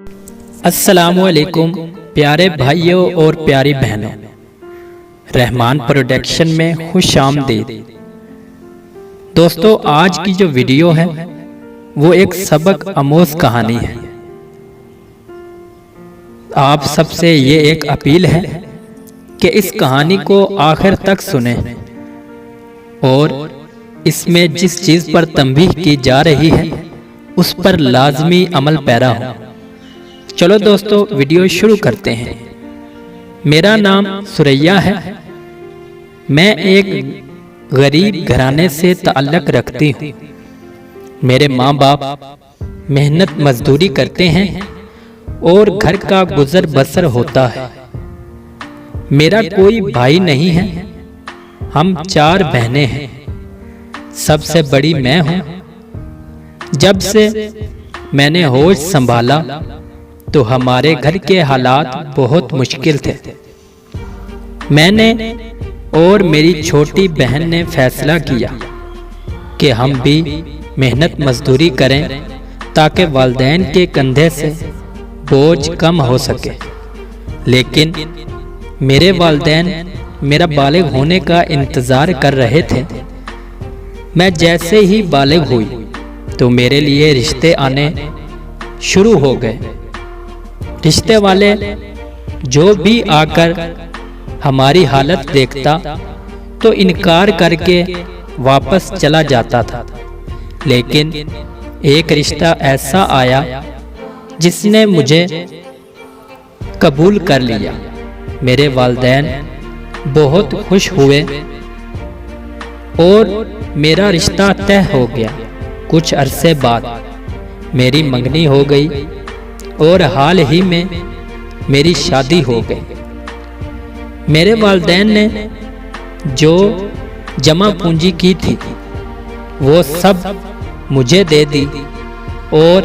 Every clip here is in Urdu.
السلام علیکم پیارے بھائیوں اور پیاری بہنوں، رحمان پروڈکشن میں خوش آمدید۔ دوستو، آج کی جو ویڈیو ہے وہ ایک سبق آموز کہانی ہے۔ آپ سب سے یہ ایک اپیل ہے کہ اس کہانی کو آخر تک سنیں اور اس میں جس چیز پر تنبیہ کی جا رہی ہے اس پر لازمی عمل پیرا ہو۔ چلو دوستو، ویڈیو شروع کرتے ہیں۔ میرا نام سریہ ہے۔ میں ایک غریب گھرانے سے تعلق رکھتی ہوں۔ میرے ماں باپ محنت مزدوری کرتے ہیں اور گھر کا گزر بسر ہوتا ہے۔ میرا کوئی بھائی نہیں ہے، ہم 4 بہنیں ہیں۔ سب سے بڑی میں ہوں۔ جب سے میں نے ہوش سنبھالا تو ہمارے گھر کے حالات بہت مشکل تھے۔ میں نے اور میری چھوٹی بہن نے فیصلہ کیا کہ ہم بھی محنت مزدوری کریں تاکہ والدین کے کندھے سے بوجھ کم ہو سکے۔ لیکن میرے والدین میرا بالغ ہونے کا انتظار کر رہے تھے۔ میں جیسے ہی بالغ ہوئی تو میرے لیے رشتے آنے شروع ہو گئے۔ رشتے والے جو بھی آ کر ہماری حالت دیکھتا تو انکار کر کے واپس چلا جاتا تھا، لیکن ایک رشتہ ایسا آیا جس نے مجھے قبول کر لیا۔ میرے والدین بہت خوش ہوئے اور میرا رشتہ طے ہو گیا۔ کچھ عرصے بعد میری منگنی ہو گئی اور حال ہی میں میری شادی ہو گئی۔ میرے والدین نے جو جمع پونجی کی تھی وہ سب مجھے دے دی اور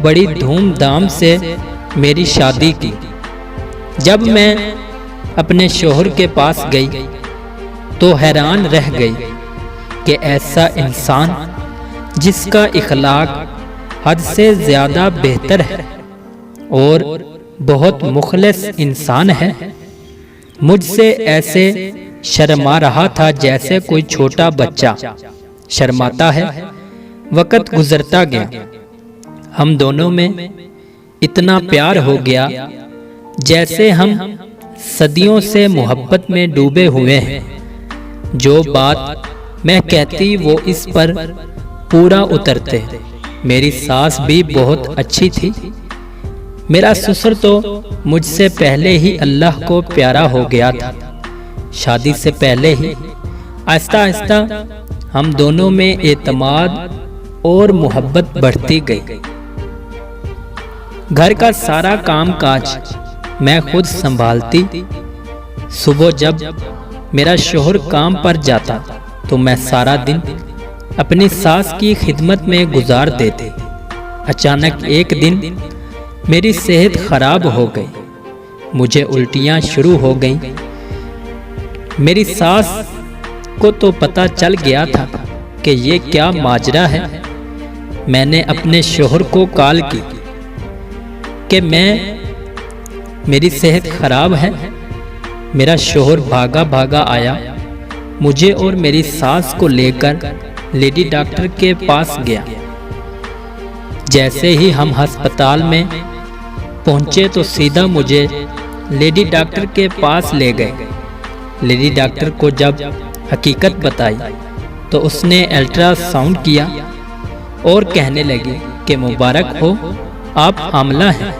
بڑی دھوم دھام سے میری شادی کی۔ جب میں اپنے شوہر کے پاس گئی تو حیران رہ گئی کہ ایسا انسان جس کا اخلاق حد سے زیادہ بہتر ہے اور بہت مخلص انسان ہے، مجھ سے ایسے شرما رہا تھا جیسے کوئی چھوٹا بچہ شرماتا ہے۔ وقت گزرتا گیا، ہم دونوں میں اتنا پیار ہو گیا جیسے ہم صدیوں سے محبت میں ڈوبے ہوئے ہیں۔ جو بات میں کہتی وہ اس پر پورا اترتے۔ میری ساس بھی بہت اچھی تھی۔ میرا سسر تو مجھ سے پہلے ہی اللہ کو پیارا ہو گیا تھا۔ شادی سے پہلے ہی آہستہ آہستہ ہم دونوں میں اعتماد اور محبت بڑھتی گئی۔ گھر کا سارا کام کاج میں خود سنبھالتی۔ صبح جب میرا شوہر کام پر جاتا تو میں سارا دن اپنی ساس کی خدمت میں گزار دیتے۔ اچانک ایک دن میری صحت خراب ہو گئی، مجھے الٹیاں شروع ہو گئیں۔ میری ساس کو تو پتہ چل گیا تھا کہ یہ کیا ماجرا ہے۔ میں نے اپنے شوہر کو کال کی کہ میری صحت خراب ہے۔ میرا شوہر بھاگا بھاگا آیا، مجھے اور میری ساس کو لے کر لیڈی ڈاکٹر کے پاس گیا۔ جیسے ہی ہم ہسپتال میں پہنچے تو سیدھا مجھے لیڈی ڈاکٹر کے پاس لے گئے۔ لیڈی ڈاکٹر کو جب حقیقت بتائی تو اس نے الٹرا ساؤنڈ کیا اور کہنے لگی کہ مبارک ہو، آپ حاملہ ہیں۔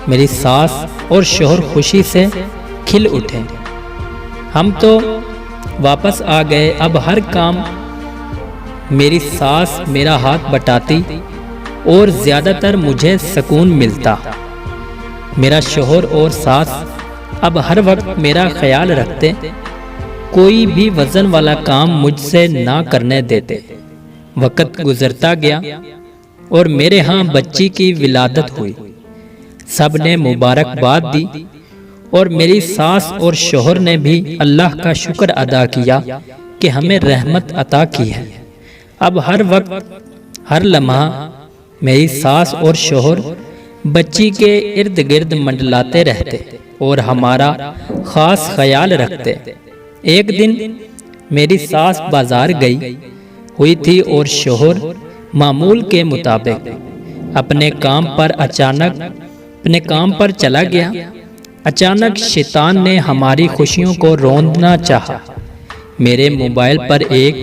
میری ساس اور شوہر خوشی سے کھل اٹھے۔ ہم تو واپس آ گئے۔ اب ہر کام میری ساس میرا ہاتھ بٹاتی اور زیادہ تر مجھے سکون ملتا۔ میرا شوہر اور ساس اب ہر وقت میرا خیال رکھتے، کوئی بھی وزن والا کام مجھ سے نہ کرنے دیتے۔ وقت گزرتا گیا اور میرے ہاں بچی کی ولادت ہوئی۔ سب نے مبارکباد دی اور میری ساس اور شوہر نے بھی اللہ کا شکر ادا کیا کہ ہمیں رحمت عطا کی ہے۔ اب ہر وقت ہر لمحہ میری ساس اور شوہر بچی کے ارد گرد منڈلاتے رہتے اور ہمارا خاص خیال رکھتے۔ ایک دن میری ساس بازار گئی ہوئی تھی اور شوہر معمول کے مطابق اپنے کام پر چلا گیا۔ اچانک شیطان نے ہماری خوشیوں کو روندنا چاہا۔ میرے موبائل پر ایک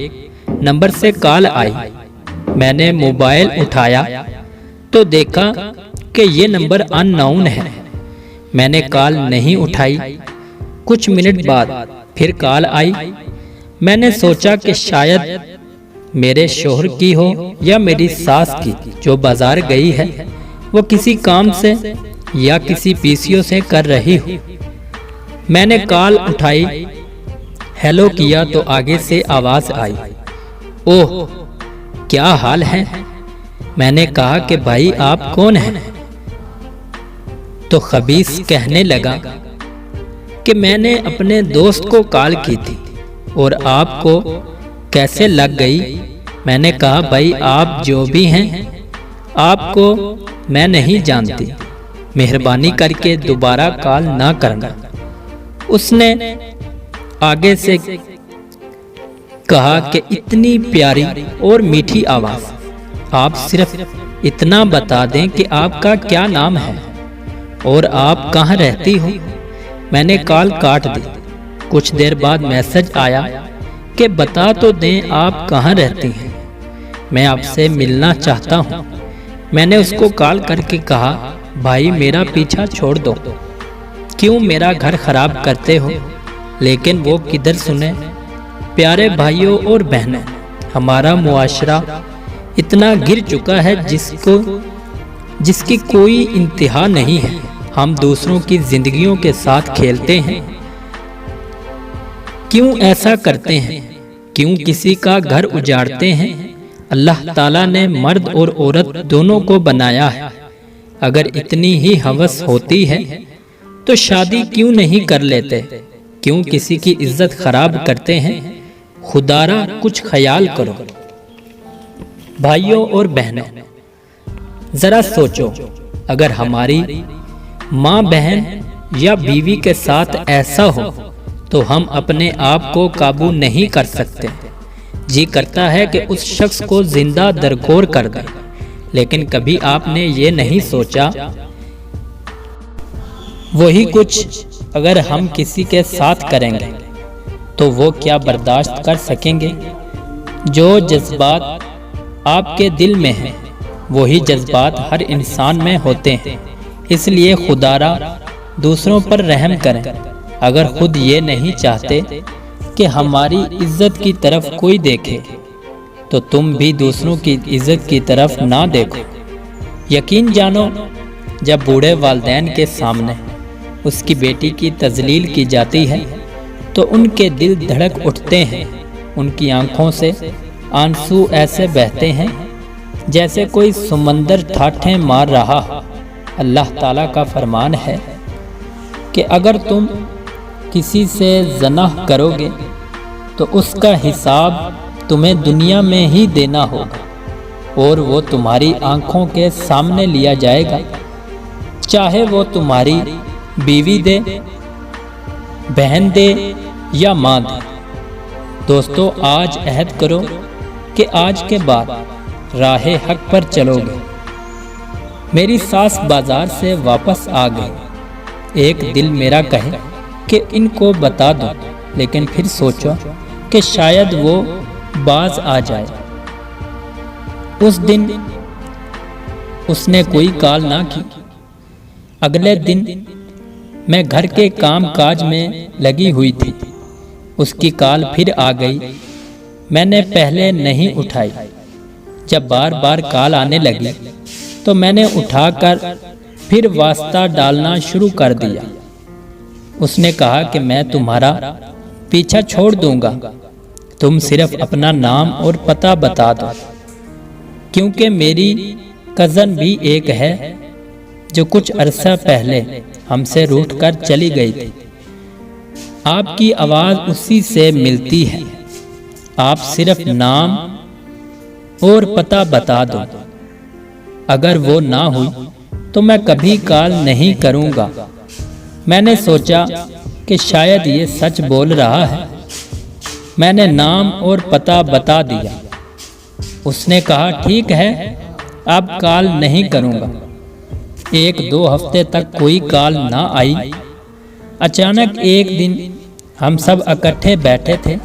نمبر سے کال آئی۔ میں نے موبائل اٹھایا تو دیکھا کہ یہ نمبر ان نون ہے۔ میں نے کال نہیں اٹھائی۔ کچھ منٹ بعد پھر کال آئی۔ میں نے سوچا کہ شاید میرے شوہر کی ہو یا میری ساس کی جو بازار گئی ہے، وہ کسی کام سے یا کسی پیسیوں سے کر رہی ہو۔ میں نے کال اٹھائی، ہیلو کیا تو آگے سے آواز آئی، اوہ کیا حال ہے؟ میں نے کہا کہ بھائی آپ کون ہیں؟ تو خبیث کہنے لگا کہ میں نے اپنے دوست کو کال کی تھی اور آپ کو کیسے لگ گئی؟ میں نے کہا بھائی آپ جو بھی ہیں آپ کو میں نہیں جانتی، مہربانی کر کے دوبارہ کال نہ کرنا۔ اس نے آگے سے کہا کہ اتنی پیاری اور میٹھی آواز، آپ صرف اتنا بتا دیں کہ آپ کا کیا نام ہے اور آپ کہاں رہتی ہو۔ میں نے کال کاٹ دی۔ کچھ دیر بعد میسج آیا کہ بتا تو دیں آپ کہاں رہتی ہیں، میں آپ سے ملنا چاہتا ہوں۔ میں نے اس کو کال کر کے کہا بھائی میرا پیچھا چھوڑ دو، کیوں میرا گھر خراب کرتے ہو؟ لیکن وہ کدھر سنے۔ پیارے بھائیوں اور بہنوں، ہمارا معاشرہ اتنا گر چکا ہے جس کی کوئی انتہا نہیں ہے۔ ہم دوسروں کی زندگیوں کے ساتھ کھیلتے ہیں۔ کیوں ایسا کرتے ہیں؟ کیوں کسی کا گھر اجاڑتے ہیں؟ اللہ تعالیٰ نے مرد اور عورت دونوں کو بنایا ہے۔ اگر اتنی ہی ہوس ہوتی ہے تو شادی کیوں نہیں کر لیتے؟ کیوں کسی کی عزت خراب کرتے ہیں؟ خدارا کچھ خیال کرو۔ بھائیوں اور بہنوں، ذرا سوچو، اگر ہماری ماں بہن یا بیوی کے ساتھ ایسا ہو تو ہم اپنے آپ کو قابو نہیں کر سکتے۔ جی کرتا ہے کہ اس شخص کو زندہ درگور کر دیں، لیکن کبھی آپ نے یہ نہیں سوچا وہی کچھ اگر ہم کسی کے ساتھ کریں گے تو وہ کیا برداشت کر سکیں گے؟ جو جذبات آپ کے دل میں ہیں وہی جذبات ہر انسان میں ہوتے ہیں۔ اس لیے خدارا دوسروں پر رحم کریں۔ اگر خود یہ نہیں چاہتے کہ ہماری عزت کی طرف کوئی دیکھے تو تم بھی دوسروں کی عزت کی طرف نہ دیکھو۔ یقین جانو، جب بوڑھے والدین کے سامنے اس کی بیٹی کی تذلیل کی جاتی ہے تو ان کے دل دھڑک اٹھتے ہیں، ان کی آنکھوں سے آنسو ایسے بہتے ہیں جیسے کوئی سمندر ٹھاٹھیں مار رہا۔ اللہ تعالیٰ کا فرمان ہے کہ اگر تم کسی سے زنا کرو گے تو اس کا حساب تمہیں دنیا میں ہی دینا ہوگا اور وہ تمہاری آنکھوں کے سامنے لیا جائے گا، چاہے وہ تمہاری بیوی دے، بہن دے یا ماں دے۔ دوستو، آج عہد کرو کہ آج کے بعد راہ حق پر چلو گے۔ میری ساس بازار سے واپس آ گئی۔ ایک دل میرا کہے کہ ان کو بتا دو، لیکن پھر سوچو کہ شاید وہ باز آ جائے۔ اس دن اس نے کوئی کال نہ کی۔ اگلے دن میں گھر کے کام کاج میں لگی ہوئی تھی، اس کی کال پھر آ گئی۔ میں نے پہلے نہیں اٹھائی۔ جب بار بار کال آنے لگی تو میں نے اٹھا کر پھر واسطہ ڈالنا شروع کر دیا۔ اس نے کہا کہ میں تمہارا پیچھا چھوڑ دوں گا، تم صرف اپنا نام اور پتہ بتا دو، کیونکہ میری کزن بھی ایک ہے جو کچھ عرصہ پہلے ہم سے روٹھ کر چلی گئی تھی۔ آپ کی آواز اسی سے ملتی ہے، آپ صرف نام اور پتہ بتا دو۔ اگر وہ نہ ہوئی تو میں کبھی کال نہیں کروں گا۔ میں نے سوچا کہ شاید یہ سچ بول رہا ہے۔ میں نے نام اور پتہ بتا دیا۔ اس نے کہا ٹھیک ہے، اب کال نہیں کروں گا۔ 1-2 ہفتے تک کوئی کال نہ آئی۔ اچانک ایک دن ہم سب اکٹھے بیٹھے تھے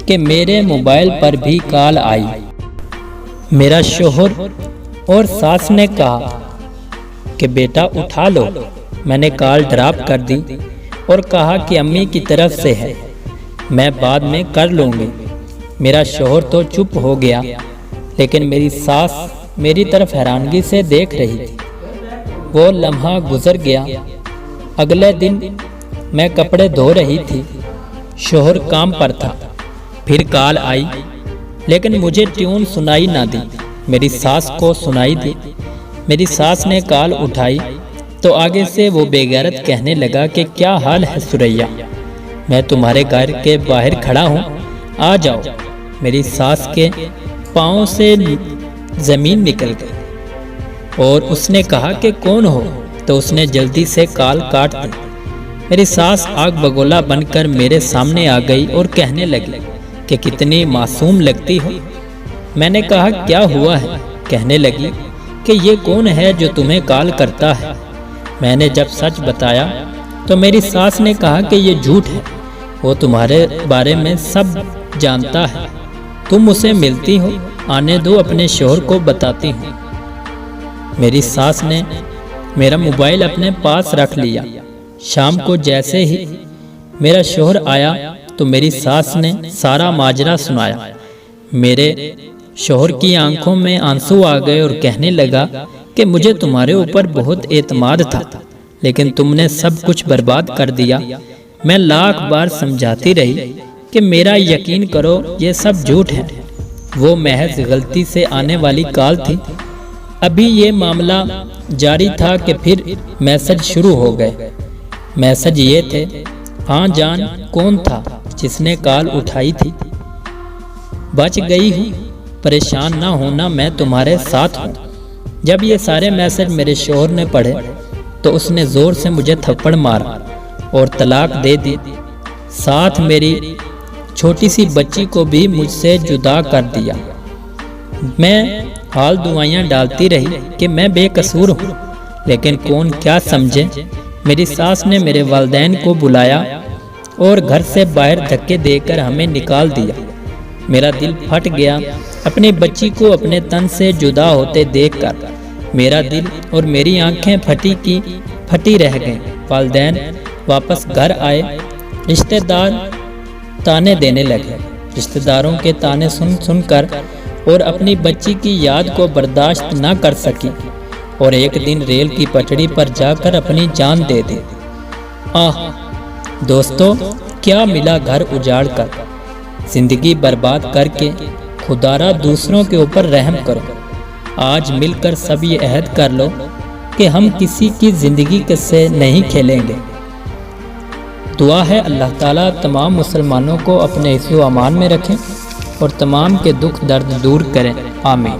کہ میرے موبائل پر بھی کال آئی۔ میرا شوہر اور ساس نے کہا کہ بیٹا اٹھا لو۔ میں نے کال ڈراپ کر دی اور کہا کہ امی کی طرف سے ہے، میں بعد میں کر لوں گی۔ میرا شوہر تو چپ ہو گیا، لیکن میری ساس میری طرف حیرانگی سے دیکھ رہی تھی۔ وہ لمحہ گزر گیا۔ اگلے دن میں کپڑے دھو رہی تھی، شوہر کام پر تھا۔ پھر کال آئی، لیکن مجھے ٹیون سنائی نہ دی، میری ساس کو سنائی دی۔ میری ساس نے کال اٹھائی تو آگے سے وہ بے غیرت کہنے لگا کہ کیا حال ہے سریا، میں تمہارے گھر کے باہر کھڑا ہوں، آ جاؤ۔ میری ساس کے پاؤں سے زمین نکل گئی اور اس نے کہا کہ کون ہو، تو اس نے جلدی سے کال کاٹ دی۔ میری ساس آگ بگولا بن کر میرے سامنے آ گئی اور کہنے لگی کہ کتنی معصوم لگتی ہو۔ میں نے کہا کیا ہوا ہے؟ کہنے لگی کہ یہ کون ہے جو تمہیں کال کرتا ہے؟ میں نے جب سچ بتایا تو میری ساس نے کہا کہ یہ جھوٹ ہے، وہ تمہارے بارے میں سب جانتا ہے، تم اسے ملتی ہو، آنے دو، اپنے شوہر کو بتاتی ہوں۔ میری ساس نے میرا موبائل اپنے پاس رکھ لیا۔ شام کو جیسے ہی میرا شوہر آیا تو میری ساس نے سارا ماجرا سنایا۔ میرے شوہر کی آنکھوں میں آنسو آ گئے اور کہنے لگا کہ مجھے تمہارے اوپر بہت اعتماد تھا، لیکن تم نے سب کچھ برباد کر دیا۔ میں لاکھ بار سمجھاتی رہی کہ میرا یقین کرو، یہ سب جھوٹ ہے، وہ محض غلطی سے آنے والی کال تھی۔ ابھی یہ معاملہ جاری تھا کہ پھر میسج شروع ہو گئے۔ میسج یہ تھے، ہاں جان کون تھا جس نے کال اٹھائی تھی؟ بچ گئی ہوں، پریشان نہ ہونا، میں تمہارے ساتھ ہوں۔ جب یہ سارے میسج میرے شوہر نے پڑھے تو اس نے زور سے مجھے تھپڑ مارا اور طلاق دے دی، ساتھ میری چھوٹی سی بچی کو بھی مجھ سے جدا کر دیا۔ میں حال دعائیاں ڈالتی رہی کہ میں بے قصور ہوں، لیکن کون کیا سمجھے۔ میری ساس نے میرے والدین کو بلایا اور گھر سے باہر دھکے دے کر ہمیں نکال دیا۔ میرا دل پھٹ گیا اپنی بچی کو اپنے تن سے جدا ہوتے دیکھ کر۔ میرا دل اور میری آنکھیں پھٹی کی پھٹی رہ گئیں۔ والدین واپس گھر آئے، رشتہ دار تانے دینے لگے۔ رشتہ داروں کے تانے سن سن کر اور اپنی بچی کی یاد کو برداشت نہ کر سکی اور ایک دن ریل کی پٹڑی پر جا کر اپنی جان دے دی۔ دوستو، کیا ملا گھر اجاڑ کر، زندگی برباد کر کے؟ خدا را دوسروں کے اوپر رحم کرو۔ آج مل کر سب یہ عہد کر لو کہ ہم کسی کی زندگی سے نہیں کھیلیں گے۔ دعا ہے اللہ تعالیٰ تمام مسلمانوں کو اپنے حفظ و امان میں رکھیں اور تمام کے دکھ درد دور کریں، آمین۔